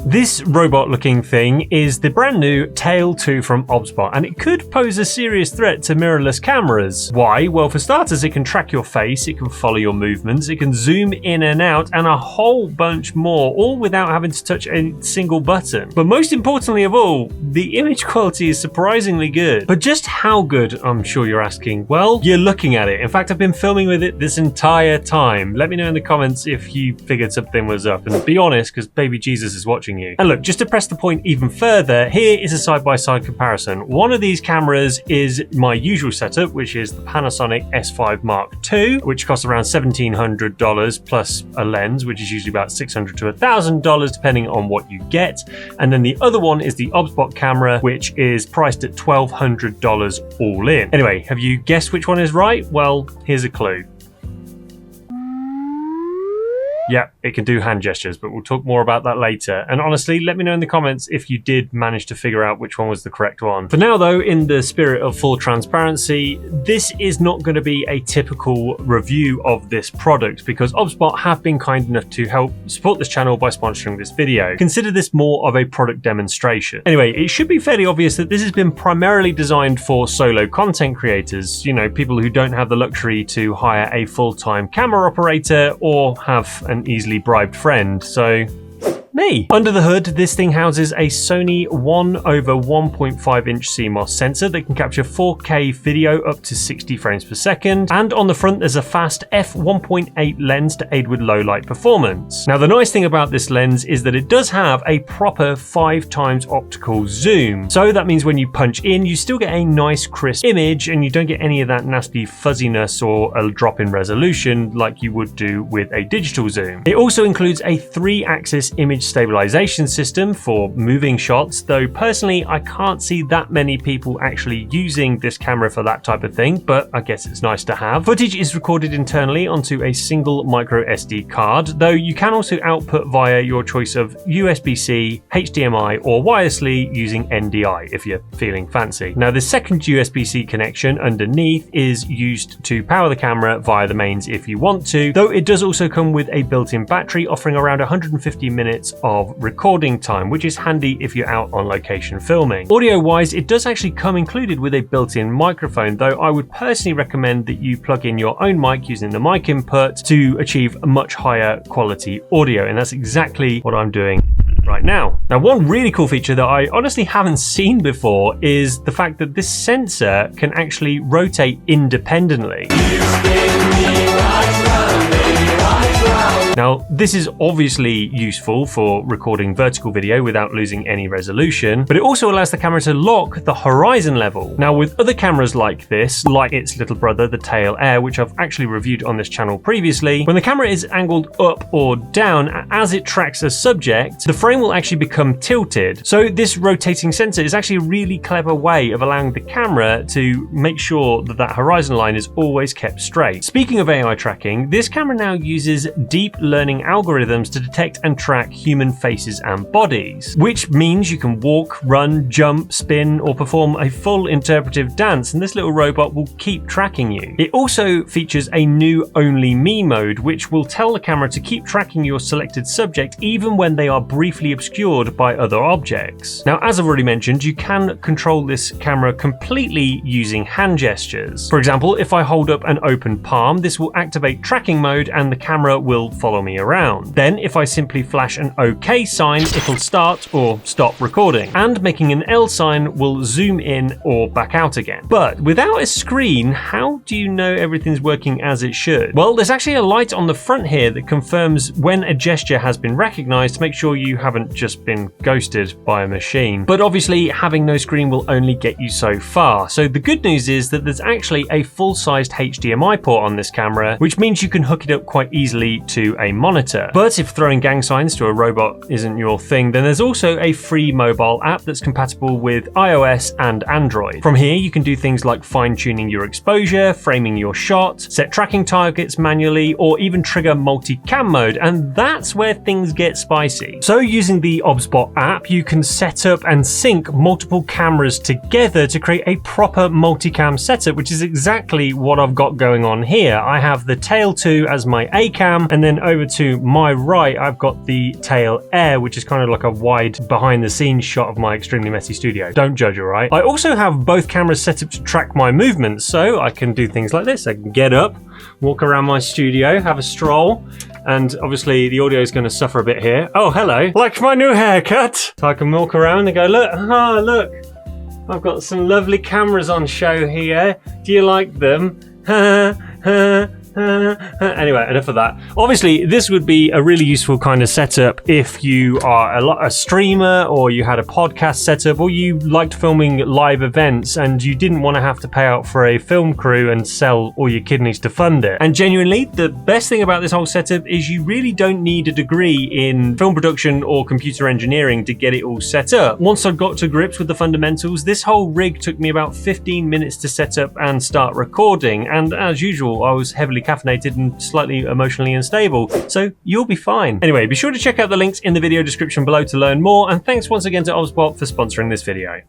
This robot looking thing is the brand new Tail 2 from Obsbot, and it could pose a serious threat to mirrorless cameras. Why? Well, for starters, it can track your face, it can follow your movements, it can zoom in and out, and a whole bunch more, all without having to touch a single button. But most importantly of all, the image quality is surprisingly good. But just how good, I'm sure you're asking? Well, you're looking at it. In fact, I've been filming with it this entire time. Let me know in the comments if you figured something was up, and be honest, because baby Jesus is watching you. And look, just to press the point even further, here is a side-by-side comparison. One of these cameras is my usual setup, which is the Panasonic S5 Mark II, which costs around $1,700 plus a lens, which is usually about $600 to $1,000 depending on what you get. And then the other one is the Obsbot camera, which is priced at $1,200 all in. Anyway, have you guessed which one is right? Well, here's a clue. Yeah, it can do hand gestures, but we'll talk more about that later. And honestly, let me know in the comments if you did manage to figure out which one was the correct one. For now though, in the spirit of full transparency, this is not going to be a typical review of this product because Obsbot have been kind enough to help support this channel by sponsoring this video. Consider this more of a product demonstration. Anyway, it should be fairly obvious that this has been primarily designed for solo content creators, you know, people who don't have the luxury to hire a full-time camera operator or have an easily bribed friend, so me. Under the hood, this thing houses a Sony 1/1.5 inch CMOS sensor that can capture 4K video up to 60 frames per second, and on the front there's a fast f1.8 lens to aid with low light performance. Now the nice thing about this lens is that it does have a proper 5x optical zoom, so that means when you punch in you still get a nice crisp image and you don't get any of that nasty fuzziness or a drop in resolution like you would do with a digital zoom. It also includes a 3-axis image stabilization system for moving shots, though personally I can't see that many people actually using this camera for that type of thing, but I guess it's nice to have. Footage is recorded internally onto a single micro SD card, though you can also output via your choice of USB-C, HDMI or wirelessly using NDI if you're feeling fancy. Now the second USB-C connection underneath is used to power the camera via the mains if you want to, though it does also come with a built-in battery offering around 150 minutes of recording time, which is handy if you're out on location filming. Audio wise, it does actually come included with a built-in microphone, though I would personally recommend that you plug in your own mic using the mic input to achieve a much higher quality audio, and that's exactly what I'm doing right now. Now, one really cool feature that I honestly haven't seen before is the fact that this sensor can actually rotate independently. Now, this is obviously useful for recording vertical video without losing any resolution, but it also allows the camera to lock the horizon level. Now, with other cameras like this, like its little brother, the Tail Air, which I've actually reviewed on this channel previously, when the camera is angled up or down as it tracks a subject, the frame will actually become tilted. So this rotating sensor is actually a really clever way of allowing the camera to make sure that that horizon line is always kept straight. Speaking of AI tracking, this camera now uses deep learning algorithms to detect and track human faces and bodies, which means you can walk, run, jump, spin, or perform a full interpretive dance, and this little robot will keep tracking you. It also features a new Only Me mode, which will tell the camera to keep tracking your selected subject even when they are briefly obscured by other objects. Now, as I've already mentioned, you can control this camera completely using hand gestures. For example, if I hold up an open palm, this will activate tracking mode and the camera will follow me around. Then if I simply flash an OK sign, it'll start or stop recording, and making an L sign will zoom in or back out again. But without a screen, how do you know everything's working as it should? Well, there's actually a light on the front here that confirms when a gesture has been recognized to make sure you haven't just been ghosted by a machine. But obviously having no screen will only get you so far. So the good news is that there's actually a full-sized HDMI port on this camera, which means you can hook it up quite easily to a monitor. But if throwing gang signs to a robot isn't your thing, then there's also a free mobile app that's compatible with iOS and Android. From here, you can do things like fine-tuning your exposure, framing your shot, set tracking targets manually, or even trigger multicam mode, and that's where things get spicy. So using the Obsbot app, you can set up and sync multiple cameras together to create a proper multicam setup, which is exactly what I've got going on here. I have the Tail 2 as my A cam, and then over to my right, I've got the Tail Air, which is kind of like a wide behind the scenes shot of my extremely messy studio. Don't judge, alright? I also have both cameras set up to track my movements, so I can do things like this. I can get up, walk around my studio, have a stroll, and obviously the audio is going to suffer a bit here. Oh, hello. Like my new haircut. So I can walk around and go, look, look. I've got some lovely cameras on show here. Do you like them? Anyway, enough of that. Obviously, this would be a really useful kind of setup if you are a streamer, or you had a podcast setup, or you liked filming live events and you didn't want to have to pay out for a film crew and sell all your kidneys to fund it. And genuinely, the best thing about this whole setup is you really don't need a degree in film production or computer engineering to get it all set up. Once I got to grips with the fundamentals, this whole rig took me about 15 minutes to set up and start recording. And as usual, I was heavily caffeinated and slightly emotionally unstable, so you'll be fine. Anyway, be sure to check out the links in the video description below to learn more, and thanks once again to Obsbot for sponsoring this video.